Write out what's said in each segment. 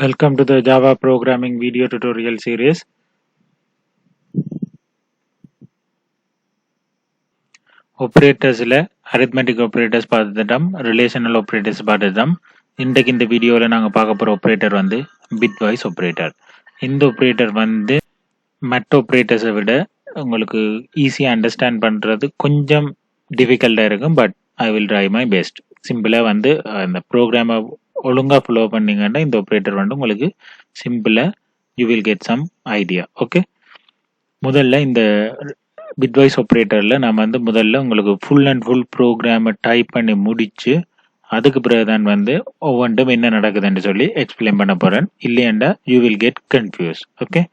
Welcome to the Java programming video tutorial series. Operatorsல arithmetic operators பார்த்துட்டோம், relational operators பார்த்துட்டோம். இன்றைக்கு இந்த வீடியோவில் நாங்கள் பார்க்க போகிற operator வந்து bitwise operator. இந்த operator வந்து மற்ற operatorsஐ விட உங்களுக்கு ஈஸியாக அண்டர்ஸ்டாண்ட் பண்ணுறது கொஞ்சம் டிஃபிகல்ட்டாக இருக்கும். But I will try my best. சிம்பிளாக வந்து அந்த ப்ரோக்ராமை ஒழுங்காக ஃபாலோ பண்ணிங்கன்னா இந்த operator வந்து உங்களுக்கு சிம்பிளாக you will get some idea. Okay, முதல்ல இந்த பிட்வைஸ் ஆப்ரேட்டரில் நான் வந்து முதல்ல உங்களுக்கு ஃபுல் அண்ட் ஃபுல் ப்ரோக்ராமை டைப் பண்ணி முடித்து அதுக்கு பிறகு தான் வந்து ஒவ்வொன்றும் என்ன நடக்குதுன்னு சொல்லி எக்ஸ்பிளைன் பண்ண போகிறேன். இல்லையாண்டா you will get confuse. Okay,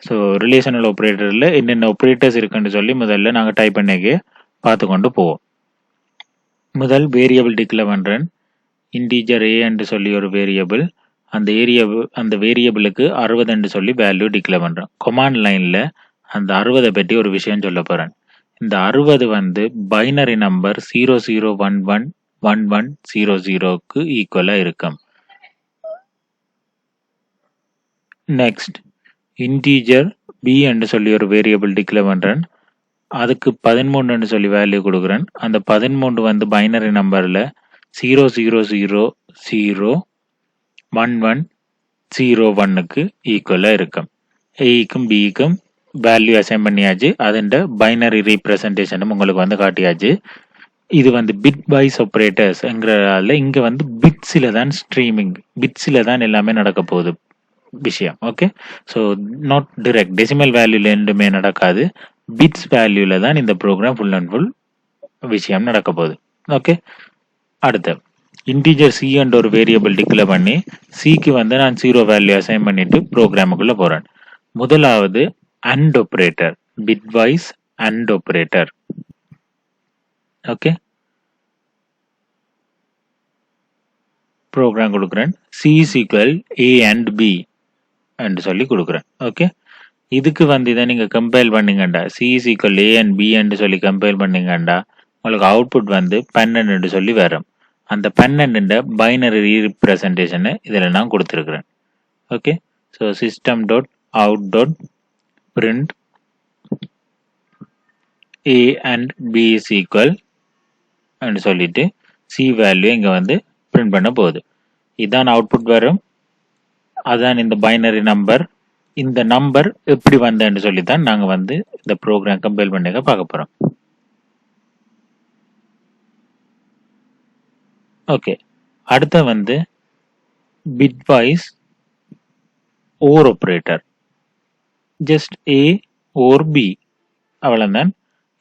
so relational ஆப்ரேட்டரில் என்னென்ன ஆப்ரேட்டர்ஸ் இருக்குன்னு சொல்லி முதல்ல நாங்கள் டைப் பண்ணிக்க பார்த்து கொண்டு போவோம். முதல் வேரியபிள் டிக்ளேர் பண்ணுறேன். இன்டீஜர் ஏ என்று சொல்லி ஒரு வேரியபிள், அந்த வேரியபிளுக்கு 60 என்று சொல்லி வேல்யூ டிக்ளேர் பண்ணுறேன். கொமாண்ட் லைனில் அந்த 60 பற்றி ஒரு விஷயம் சொல்ல போகிறேன். இந்த 60 வந்து பைனரி நம்பர் 00111100க்கு ஈக்குவலாக இருக்கும். நெக்ஸ்ட் இன்டீஜர் பி என்று சொல்லி ஒரு வேரியபிள் டிக்ளேர் பண்ணுறேன். அதுக்கு 13 சொல்லி வேல்யூ கொடுக்குறேன். அந்த 13 வந்து பைனரி நம்பரில் 00001101க்கு ஈக்குவலாக இருக்கும். ஏக்கும் பிக்கும் வேல்யூ அசைன் பண்ணியாச்சு. அதோட பைனரி ரீப்ரசன்டேஷனும் உங்களுக்கு வந்து காட்டியாச்சு. இது வந்து பிட் வைஸ் ஆப்ரேட்டர்ஸ்ங்கிறதால இங்கே வந்து பிட்ஸில் தான் ஸ்ட்ரீமிங், பிட்ஸில் தான் எல்லாமே நடக்க போகுது விஷயம். Okay, so not direct decimal வேல்யூல ரெண்டுமே நடக்காது, பிட்ஸ் வேல்யூல தான் இந்த ப்ரோக்ராம் ஃபுல் அண்ட் ஃபுல் விஷயம் நடக்க போகுது. ஓகே, அடுத்து இன்டீஜர் சி என்ற ஒரு வேரியபிள் டிக்ளேர் பண்ணி சிக்கு வந்து நான் 0 வேல்யூ அசைன் பண்ணிட்டு ப்ரோக்ராமுக்குள்ள போறேன். முதலாவது and operator, bitwise and operator. Okay, program கொடுக்குறேன். C is equal A and B என்று சொல்லி கொடுக்குறேன். ஓகே, இதுக்கு வந்து இதை நீங்கள் கம்பைல் பண்ணீங்கண்டா C is equal A and B என்று சொல்லி கம்பைல் பண்ணீங்கண்டா உங்களுக்கு அவுட்புட் வந்து 12 சொல்லி வரும். அந்த 12 பைனரி ரீப்ரசன்டேஷனை இதில் நான் கொடுத்துருக்குறேன். Okay, so system dot out dot print A and B is equal அப்படின்னு சொல்லிட்டு சி வேல்யூ இங்கே வந்து பிரிண்ட் பண்ண போகுது. இதான் அவுட்புட் வரும். அதான் இந்த பைனரி நம்பர். இந்த நம்பர் எப்படி வந்தேன்னு சொல்லி தான் நாங்கள் வந்து இந்த ப்ரோக்ராம் கம்பைல் பண்ணிக்க பார்க்க போகிறோம். ஓகே, அடுத்த வந்து bitwise wore operator, just A or B, அவ்வளோதான்.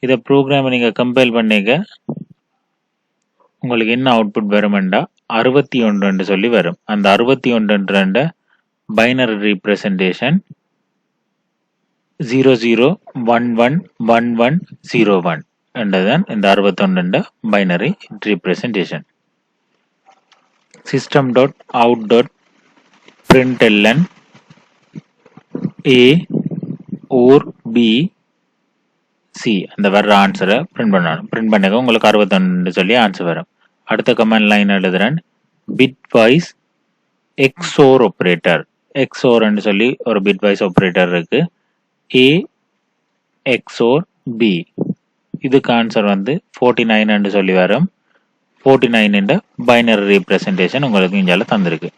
இதை ப்ரோக்ராமை நீங்கள் கம்பைல் பண்ணிக்க உங்களுக்கு என்ன அவுட்புட் வருமெண்டா 61 சொல்லி வரும். அந்த 61 பைனரி ரீப்ரசன்டேஷன் 00111101 என்றுதான் இந்த 61 binary representation. System dot out dot println A or B C அந்த வர்ற ஆன்சரை பிரிண்ட் பண்ணணும். பிரிண்ட் பண்ணிக்க உங்களுக்கு 61 சொல்லி ஆன்சர் வரும். அடுத்த கமெண்ட் லைன் எழுதுறேன். பிட்வைஸ் எக்ஸோர் ஆப்ரேட்டர், எக்ஸோர்ன்னு சொல்லி ஒரு பிட்வைஸ் ஆப்ரேட்டர் இருக்கு. ஏ எக்ஸோர் பி, இதுக்கு ஆன்சர் வந்து 49 சொல்லி வரும். 49 பைனரி ரீப்ரசன்டேஷன் உங்களுக்கு இங்கால தந்திருக்கு.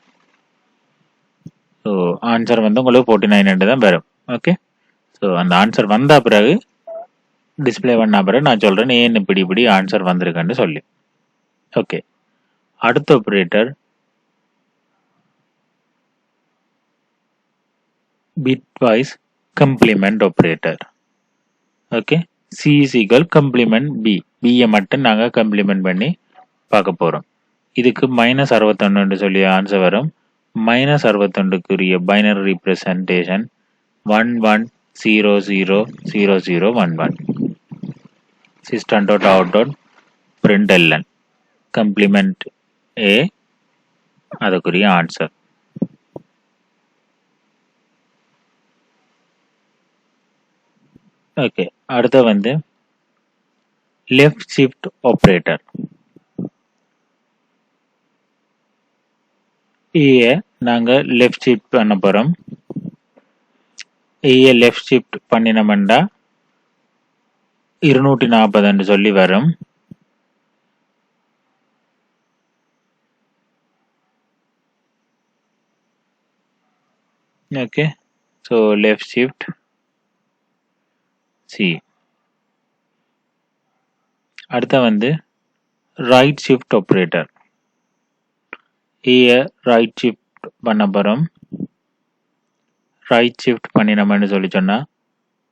ஸோ ஆன்சர் வந்து உங்களுக்கு 49 தான் வரும். ஓகே, ஸோ அந்த ஆன்சர் வந்த பிறகு டிஸ்பிளே பண்ண பிறகு நான் சொல்றேன் ஏன் இப்படி ஆன்சர் வந்திருக்குன்னு சொல்லி. ஓகே, அடுத்த operator bitwise complement operator. Okay, C is equal complement B, B மட்டும் நாங்கள் கம்ப்ளிமெண்ட் பண்ணி பார்க்க போகிறோம். இதுக்கு -61 சொல்லி ஆன்சர் வரும். -61க்குரிய binary representation 11000011. System dot out dot println complement A, அதுக்குரிய ஆன்சர். ஓகே, அடுத்த வந்து லெஃப்ட் ஷிஃப்ட் ஆப்ரேட்டர். ஏ நாங்கள் லெஃப்ட் ஷிஃப்ட் பண்ண போகிறோம். ஏயை லெஃப்ட் ஷிஃப்ட் பண்ணினோம்னா 240 சொல்லி வரும். Okay, so left shift C. அடுத்த ரைட் ஷிஃப்ட் ஆப்ரேட்டர். ஏயை ரைட் ஷிஃப்ட் பண்ண போகிறோம். ரைட் ஷிஃப்ட் பண்ணினோம்னு சொல்லி சொன்னால்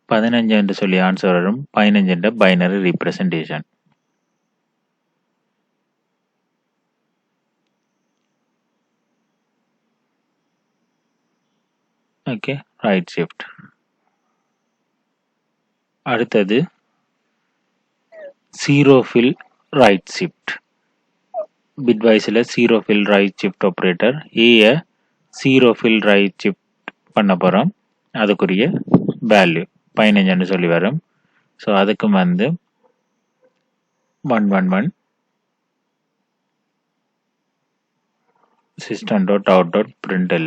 15 சொல்லி ஆன்சர் வரும். 15 binary representation. Okay, right shift. அடுத்தது ஜீரோ ஃபில் ரைட் ஷிஃப்ட். பிட்வைஸில் zero fill right shift operator. ஏயை ஜீரோ ஃபில் ரைட் ஷிஃப்ட் பண்ண போகிறோம். அதுக்குரிய வேல்யூ 15 சொல்லி வரும். ஸோ அதுக்கு 111 system.out.println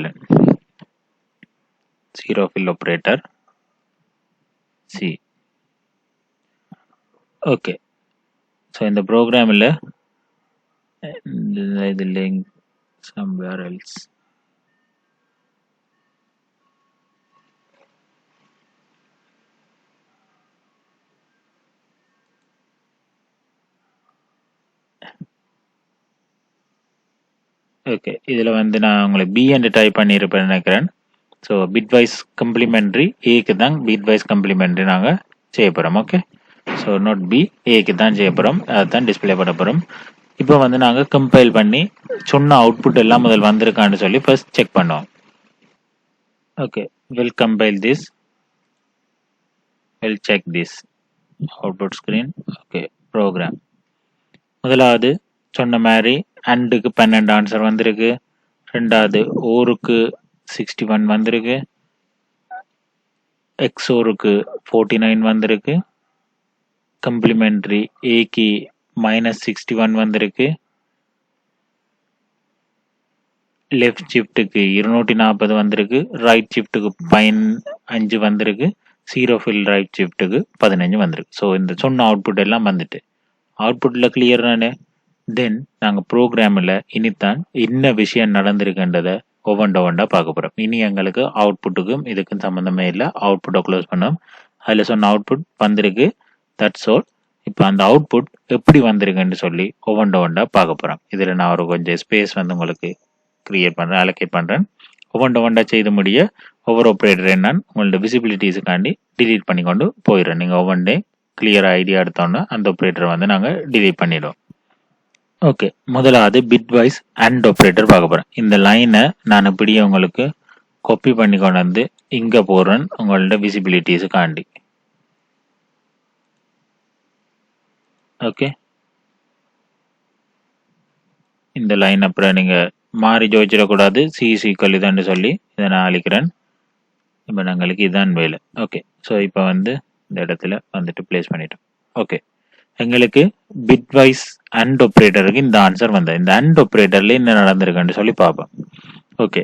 zero fill operator C. Okay, so in the program the link somewhere else. Okay, இதில் நான் உங்களுக்கு பி என்று டைப் பண்ணியிருப்பேன் நினைக்கிறேன். ஸோ பிட்வைஸ் கம்ப்ளிமெண்ட்ரி ஏக்கு தான் பிட்வைஸ் கம்ப்ளிமெண்ட்ரி நாங்கள் செய்ய போகிறோம். ஓகே, ஸோ நோட் பி, ஏக்கு தான் செய்ய போகிறோம். அதை தான் டிஸ்பிளே பண்ண போகிறோம். இப்போ நாங்கள் கம்பைல் பண்ணி சொன்ன அவுட்புட் எல்லாம் முதல் வந்திருக்கான்னு சொல்லி ஃபர்ஸ்ட் செக் பண்ணுவோம். Okay, will compile this, will check this output screen. Okay, program. முதலாவது சொன்ன மாதிரி அண்டுக்கு 12 ஆன்சர் வந்திருக்கு. ரெண்டாவது ஓருக்கு 61 வந்திருக்கு. எக்ஸோருக்கு 49 வந்திருக்கு. கம்ப்ளிமெண்ட்ரி ஏக்கு -61 வந்திருக்கு. லெஃப்ட் ஷிஃப்ட்டுக்கு 240 வந்திருக்கு. ரைட் ஷிஃப்ட்டுக்கு 15 வந்திருக்கு. ஜீரோ ஃபில் ரைட் ஷிஃப்ட்டுக்கு 15 வந்திருக்கு. ஸோ இந்த சொன்ன அவுட்புட் எல்லாம் வந்துட்டு அவுட்புட்டில் கிளியர் தானே. தென் நாங்கள் ப்ரோக்ராமில் இனித்தான் என்ன விஷயம் நடந்திருக்குன்றதை ஒவ்வொன்றா பார்க்க போகிறோம். இனி எங்களுக்கு அவுட்புட்டுக்கும் இதுக்கும் சம்மந்தமே இல்லை. அவுட்புட்டை க்ளோஸ் பண்ணோம். அதில் சொன்ன அவுட்புட் வந்திருக்கு. That's all. இப்போ அந்த அவுட்புட் எப்படி வந்திருக்குன்னு சொல்லி ஒவ்வொன்றா பார்க்க போகிறோம். இதில் நான் ஒரு கொஞ்சம் ஸ்பேஸ் உங்களுக்கு கிரியேட் பண்ணுறேன், அலோகேட் பண்ணுறேன். ஒவ்வொன்றா செய்து முடிய ஒவ்வொரு ஆப்ரேட்டர் என்னன்னு உங்களோட விசிபிலிட்டிஸுக்காண்டி டிலீட் பண்ணி கொண்டு போயிடுறேன். நீங்கள் ஒவ்வொன்றே கிளியர் ஐடியா எடுத்தோன்னா அந்த ஆப்ரேட்டரை நாங்கள் டிலீட் பண்ணிடுவோம். ஓகே, முதலாவது பிட்வைஸ் அண்ட் ஆப்ரேட்டர் பார்க்க போகிறேன். இந்த லைனை நான் இப்படியே உங்களுக்கு காப்பி பண்ணி கொண்டு வந்து இங்கே போடுறேன் உங்களோட விசிபிலிட்டிஸுக்காண்டி. ஓகே, இந்த லைன் அப்புறம் நீங்கள் மாறி ஜோதிச்சிடக்கூடாது. சிஇசிக்கல் இதான்னு சொல்லி இதை நான் அழிக்கிறேன். இப்போ நாங்களுக்கு இதான் வேலை. ஓகே, ஸோ இப்போ இந்த இடத்துல பிளேஸ் பண்ணிட்டோம். ஓகே, எங்களுக்கு பிட்வைஸ் அண்ட் ஆப்ரேட்டருக்கு இந்த ஆன்சர் வந்தது. இந்த அண்ட் ஆப்ரேட்டர்ல என்ன நடந்திருக்குன்னு சொல்லி பார்ப்போம். ஓகே,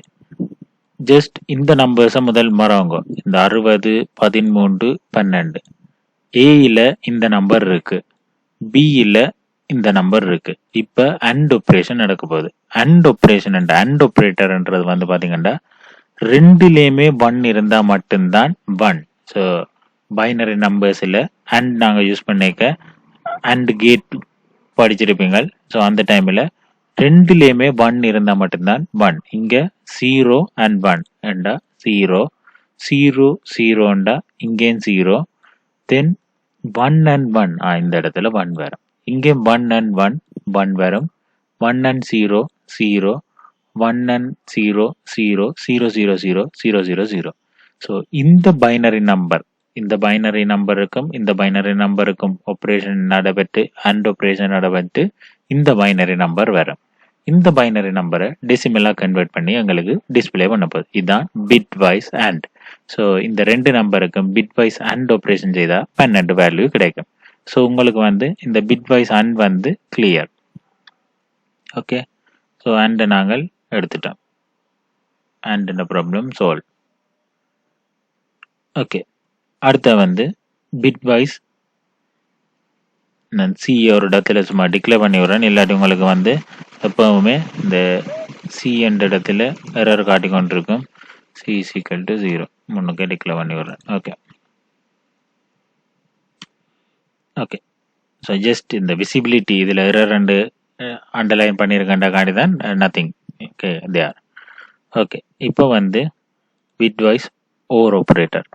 ஜஸ்ட் இந்த நம்பர்ஸை முதல் மறவங்க. இந்த 60, 13, 12 ஏல இந்த நம்பர் இருக்கு, பியில் இந்த நம்பர் இருக்கு. இப்போ அண்ட் ஆப்ரேஷன் நடக்க போகுது. அண்ட் ஆப்ரேஷன் அண்ட் ஆப்ரேட்டர்ன்றது பார்த்தீங்கன்னா ரெண்டுலேயுமே 1 இருந்தால் மட்டும்தான் 1. ஸோ பைனரி நம்பர்ஸில் அண்ட் நாங்கள் யூஸ் பண்ணிக்க அண்ட் கேட் படிச்சிருப்பீங்க. ஸோ அந்த டைமில் ரெண்டுலேயுமே 1 இருந்தால் மட்டும்தான் 1. இங்கே 0 and 1 என்றா 0, 0 0ண்டா இங்கேயும் 0, தென் 1 and 1 இந்த இடத்துல 1 வரும். இங்கே 1 and 1 1 வரும். 1 and 0 0, 1 and 0 0 0 0 0 0 0 0. ஸோ இந்த பைனரி நம்பருக்கும் இந்த பைனரி நம்பருக்கும் ஆப்ரேஷன் நடைபெற்று அண்ட் ஆப்ரேஷன் நடைபெற்று இந்த பைனரி நம்பர் வரும். இந்த பைனரி நம்பரை டெசிமலாக கன்வெர்ட் பண்ணி எங்களுக்கு டிஸ்பிளே பண்ண போகுது. இதுதான் பிட்வைஸ் அண்ட். ஸோ இந்த ரெண்டு நம்பருக்கும் பிட்வைஸ் அண்ட் ஆப்ரேஷன் செய்தால் 12 வேல்யூ கிடைக்கும். ஸோ உங்களுக்கு இந்த bitwise and clear. Okay, so அண்டை நாங்கள் எடுத்துட்டோம். and இந்த ப்ராப்ளம் சால்வ். ஓகே, அடுத்த வந்து பிட்வைஸ் நான் சி ஒரு இடத்துல சும்மா டிக்ளேர் பண்ணி விடுறேன். இல்லாட்டி உங்களுக்கு வந்து எப்பவுமே இந்த சி என்ற இடத்துல எரர் காட்டி கொண்டிருக்கும். சி இஸ் ஈக்குவல் டு 0 முன்னுக்கே டிக்ளேர் பண்ணி விடுறேன். ஓகே ஓகே, ஸோ ஜஸ்ட் இந்த விசிபிலிட்டி இதில் எரர் ரெண்டு அண்டர்லைன் பண்ணியிருக்கேன்டா காட்டி தான் நத்திங். ஓகே தேர். ஓகே, இப்போ வந்து பிட்வைஸ் ஓர் ஆப்ரேட்டர்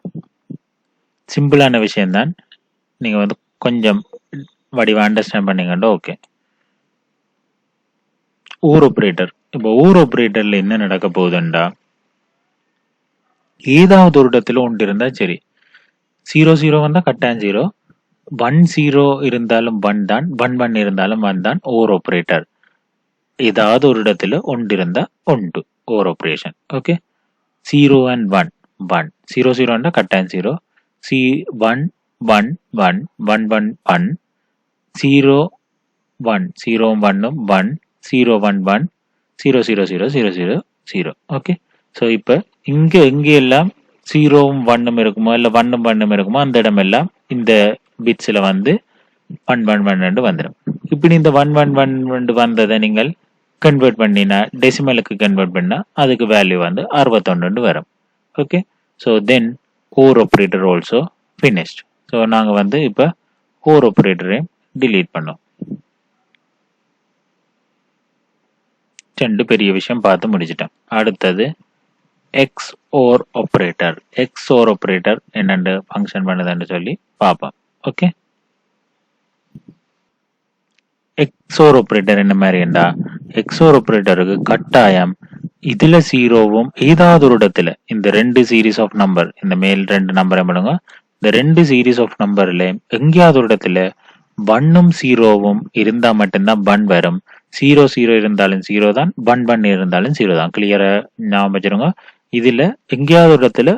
சிம்பிளான விஷயம்தான். நீங்கள் வந்து கொஞ்சம் வடிவா அண்டர்ஸ்டாண்ட் பண்ணீங்கன்னா ஓகே. ஓர் ஆப்ரேட்டர், இப்போ ஓர் ஆப்ரேட்டர்ல என்ன நடக்க போகுதுண்டா, ஏதாவது ஒரு இடத்துல ஒன்று இருந்தா சரி, 0 வந்தா கட்டாயம் 0, 1 இருந்தாலும் 1 தான், 1 இருந்தாலும் 1 தான் ஓர் ஆப்ரேட்டர். ஏதாவது ஒரு இடத்துல ஒன்று இருந்தா ஒன்று ஓர் ஆப்ரேஷன். ஓகே, 0 and 1 1, 0 கட்டாயம் 0, 1 1 1 1 1 1, 0 1 0 1 1, 0 1 1, 0 0 0 0 0 0. ஓகே, ஸோ இப்போ எங்கே எல்லாம் 0வும் 1ம் இருக்குமோ இல்லை 1ம் 1ம் இருக்குமோ அந்த இடமெல்லாம் இந்த பிட்ஸில் வந்து 1 1 1 வந்துடும். இப்படி இந்த 1 1 1 வந்ததை நீங்கள் கன்வெர்ட் பண்ணினா, டெசிமலுக்கு கன்வெர்ட் பண்ணா அதுக்கு வேல்யூ வந்து 61 வரும். ஓகே, ஸோ தென் ஓர் ஆப்ரேட்டர் ஆல்சோ ஃபினிஷ்ட். ஸோ நாங்கள் வந்து இப்போ ஓர் ஆப்ரேட்டரையும் டிலீட் பண்ணோம். ரெண்டு பெரிய விஷயம் பார்த்து முடிச்சிட்டோம். அடுத்தது எக்ஸ் ஓர் ஆப்ரேட்டர். எக்ஸ் ஓர் ஆப்ரேட்டர் என்னென்று ஃபங்க்ஷன் பண்ணுதுன்னு சொல்லி பார்ப்போம். ஓகே, எக்ஸோர் ஆப்ரேட்டர் என்ன மாதிரிண்டா, எக்ஸோர் ஆப்ரேட்டருக்கு கட்டாயம் இதுல 0வும் ஏதாவது ஒரு இடத்துல இந்த ரெண்டு சீரீஸ் ஆஃப் நம்பர், இந்த மேல் ரெண்டு நம்பரை பண்ணுங்க, இந்த ரெண்டு சீரீஸ் ஆஃப் நம்பர்ல எங்கேயாவது ஒரு இடத்துல 1ம் 0வும் இருந்தா மட்டும்தான் 1 வரும். 0 0 இருந்தாலும் 0 தான், 1 1 இருந்தாலும் 0 தான். கிளியரா ஞாபகம் வச்சிருங்க. இதுல எங்கேயாவது ஒரு இடத்துல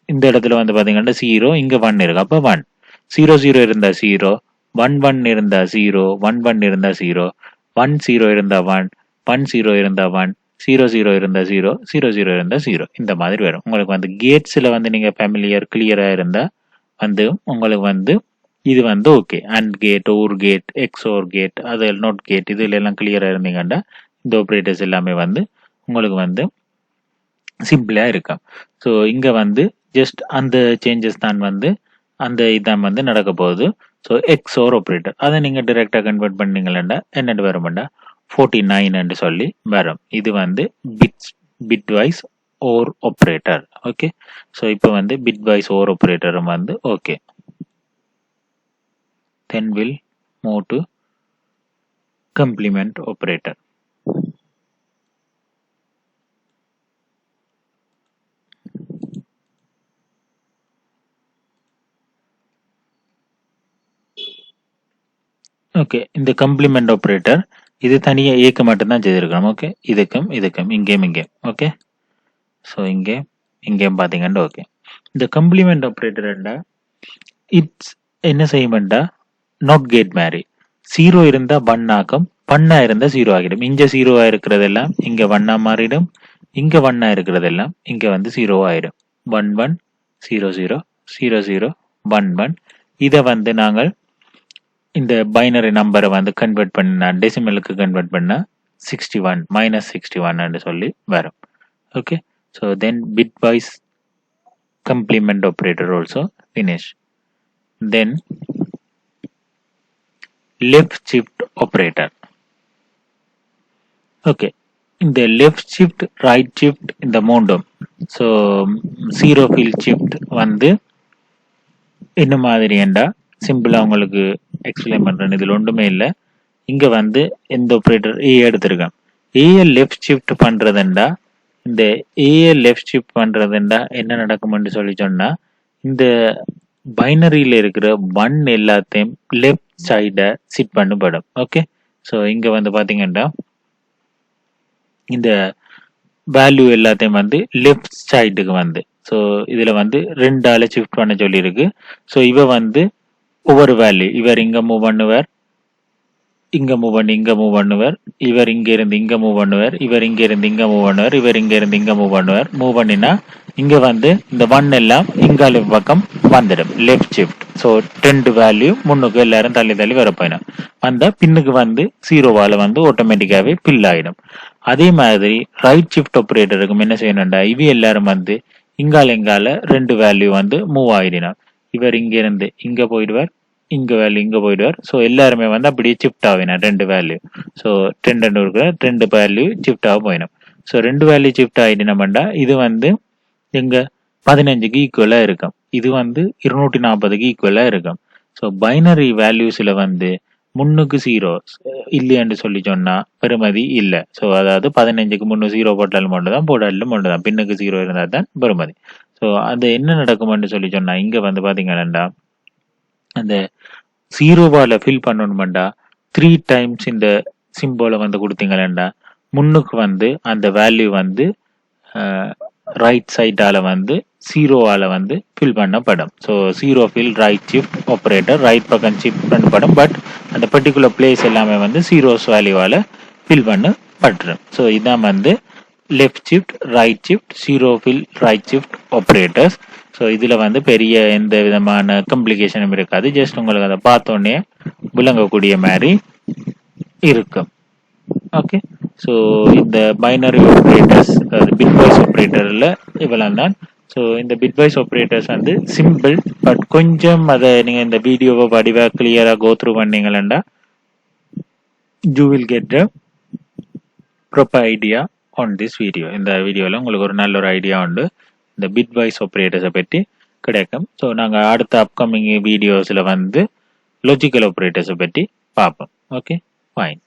இந்த இடத்துல வந்து பாத்தீங்கன்னா 0 இங்க 1 இருக்கு, அப்ப 1. 0 0 இருந்தா 0, 1 1 இருந்தா 0, 1 1 இருந்தா 0, 1 0 இருந்தா 1, 1 0 இருந்தா 1, 0 0 இருந்தா 0, 0 0 இருந்தா 0. இந்த மாதிரி வரும். உங்களுக்கு வந்து கேட்ஸ்ல வந்து நீங்க ஃபேமிலியர் கிளியரா இருந்தா வந்து உங்களுக்கு வந்து இது வந்து okay. And gate, or gate, X or gate, அது நோட் கேட், இதுல எல்லாம் கிளியரா இருந்தீங்கன்னா இந்த ஆப்ரேட்டர்ஸ் எல்லாமே வந்து உங்களுக்கு வந்து சிம்பிளா இருக்கும். ஸோ இங்க வந்து ஜஸ்ட் அந்த சேஞ்சஸ் தான் வந்து அந்த இதான் வந்து நடக்க போகுது. ஸோ எக்ஸ் ஓர் ஆப்ரேட்டர் அதை நீங்க டைரக்டா கன்வெர்ட் பண்ணீங்களா என்னென்னு வரும்டா 49 சொல்லி வரும். இது வந்து பிட்வைஸ் ஓர் ஆப்ரேட்டர். ஓகே, ஸோ இப்போ வந்து பிட்வைஸ் ஓர் ஆப்ரேட்டரும் வந்து okay. Then we'll move to complement operator. Okay, இந்த கம்ப்ளிமெண்ட் ஆப்ரேட்டர் இது தனியாக ஏக்கு மட்டும்தான் செய்திருக்கணும். ஓகே, இதுக்கும் இங்கேயும். ஓகே, ஸோ இங்கேயும் பார்த்தீங்கன்னா ஓகே. இந்த கம்ப்ளிமெண்ட் ஆப்ரேட்டர்டா இட்ஸ் என்ன செய்யுமெண்டா நாட் கேட் மாதிரி 0 இருந்தா 1 ஆகும், 1 இருந்தா 0 ஆகிடும். இங்க 0 இருக்கிறதெல்லாம் இங்க 1 மாறிடும், இங்க 1 இருக்கிறதெல்லாம் இங்க வந்து 0 ஆயிடும். 1 1 0 0 0 0 1 1. இதை வந்து நாங்கள் இந்த பைனரி நம்பரை வந்து கன்வெர்ட் பண்ணா, டெசிமலுக்கு கன்வெர்ட் பண்ணா 61 -61 சொல்லி வரும். Okay, so then bitwise complement operator also finish. Then left shift operator. Okay, இந்த left shift, right shift இந்த மூண்டும் ஸோ ஜீரோ ஃபீல்ட் ஷிஃப்ட் வந்து என்ன மாதிரி என்றா சிம்பிளா உங்களுக்கு எக்ஸ்பிளைன் பண்றேன். இதுல ஒன்றுமே இல்லை. இங்க வந்து இந்த ஆப்ரேட்டர் ஏ எடுத்திருக்கேன். ஏ லெஃப்ட் ஷிஃப்ட் பண்றதுண்டா, இந்த ஏ லெஃப்ட் ஷிஃப்ட் பண்றதுண்டா என்ன நடக்கும்னு சொல்லி சொன்னா, இந்த பைனரியில இருக்கிற 1 எல்லாத்தையும் லெஃப்ட் சைட சிட் பண்ணப்படும். ஓகே, ஸோ இங்க வந்து பாத்தீங்கன்னா இந்த வேல்யூ எல்லாத்தையும் வந்து லெஃப்ட் சைடுக்கு வந்து, ஸோ இதுல வந்து 2ஆல ஷிஃப்ட் பண்ண சொல்லி இருக்கு. ஸோ இவ வந்து ஒவ்வொரு வேல்யூ இவர் இங்க மூவ் பண்ணுவார், இங்க மூவ் பண்ணி இங்க மூவ் பண்ணுவார், இவர் இங்க இருந்து இங்க மூவ் பண்ணுவார், இவர் இங்க இருந்து இங்க மூவ் பண்ணுவார், இவர் இங்க இருந்து இங்க மூவ் பண்ணுவார். மூவ் பண்ணினா இங்க வந்து இந்த 1 எல்லாம் இங்கால பக்கம் வந்துடும், லெஃப்ட் ஷிஃப்ட். ஸோ 10 வேல்யூ முன்னுக்கு எல்லாரும் தள்ளி தள்ளி வரப்போயிடும். அந்த பின்னுக்கு வந்து 0வால வந்து ஆட்டோமேட்டிக்காவே ஃபில் ஆயிடும். அதே மாதிரி ரைட் ஷிஃப்ட் ஆப்ரேட்டருக்கும் என்ன செய்யணும்டா, இவ எல்லாரும் வந்து இங்கால இங்கால 2 வேல்யூ வந்து மூவ் ஆயிடணும். இவர் இங்க இருந்து இங்க போயிடுவார், இங்க வேல்யூ இங்க போயிடுவார். ஸோ எல்லாருமே வந்து அப்படியே ஷிஃப்ட் ஆகிடும் 2 வேல்யூ. ஸோ 10 இருக்கிற 2 வேல்யூ ஷிஃப்ட் ஆக போயிடும். ஸோ 2 வேல்யூ ஷிஃப்ட் ஆகிடுனோம்டா இது வந்து எங்க 15க்கு ஈக்குவலா இருக்கும், இது வந்து 240க்கு ஈக்குவலா இருக்கும். ஸோ பைனரி வேல்யூஸ்ல வந்து முன்னுக்கு 0 இல்லையான்னு சொல்லி சொன்னா பெருமதி இல்லை. ஸோ அதாவது 15க்கு முன்னு 0 போட்டாலும் மட்டும் தான், போட்டாலும் மட்டும் தான், பின்னுக்கு 0 இருந்தால் தான் பெருமதி. ஸோ அது என்ன நடக்கும்னு சொல்லி சொன்னா இங்க வந்து பாத்தீங்கன்னா அந்த 0வால ஃபில் பண்ணணும்டா 3 டைம்ஸ் இந்த சிம்போலை வந்து கொடுத்தீங்களா முன்னுக்கு வந்து அந்த வேல்யூ வந்து ரைட் சைடால வந்து 0வால வந்து ஃபில் பண்ணப்படும். So 0 fill right shift operator right பக்கம் ஷிஃப்ட் பண்ணப்படும். பட் அந்த பர்டிகுலர் பிளேஸ் எல்லாமே வந்து 0s வேல்யூவால ஃபில் பண்ணப்பட்டுரும். ஸோ இதான் வந்து left shift, right shift, 0 fill right shift operators. So இதுல வந்து பெரிய எந்த விதமான கம்ப்ளிகேஷனும் இருக்காது. ஜஸ்ட் உங்களுக்கு அதை பார்த்தோன்னே விளங்கக்கூடிய மாதிரி இருக்கும். ஓகே, ஸோ இந்த பைனரி ஆப்ரேட்டர்ஸ் பிட்வைஸ் ஆப்ரேட்டர்ல இவ்வளவு தான். ஸோ இந்த பிட்வைஸ் ஆப்ரேட்டர்ஸ் வந்து சிம்பிள், பட் கொஞ்சம் அதை நீங்க இந்த வீடியோவை வடிவா கிளியரா கோ த்ரூ பண்ணீங்களா you will get a proper idea on this video. இந்த வீடியோவில் உங்களுக்கு ஒரு நல்ல ஒரு ஐடியா உண்டு இந்த பிட்வைஸ் ஆப்ரேட்டர்ஸை பற்றி கிடைக்கும். ஸோ நாங்கள் அடுத்த அப்கமிங் வீடியோஸில் வந்து லாஜிக்கல் ஆப்ரேட்டர்ஸை பற்றி பார்ப்போம். Okay, fine.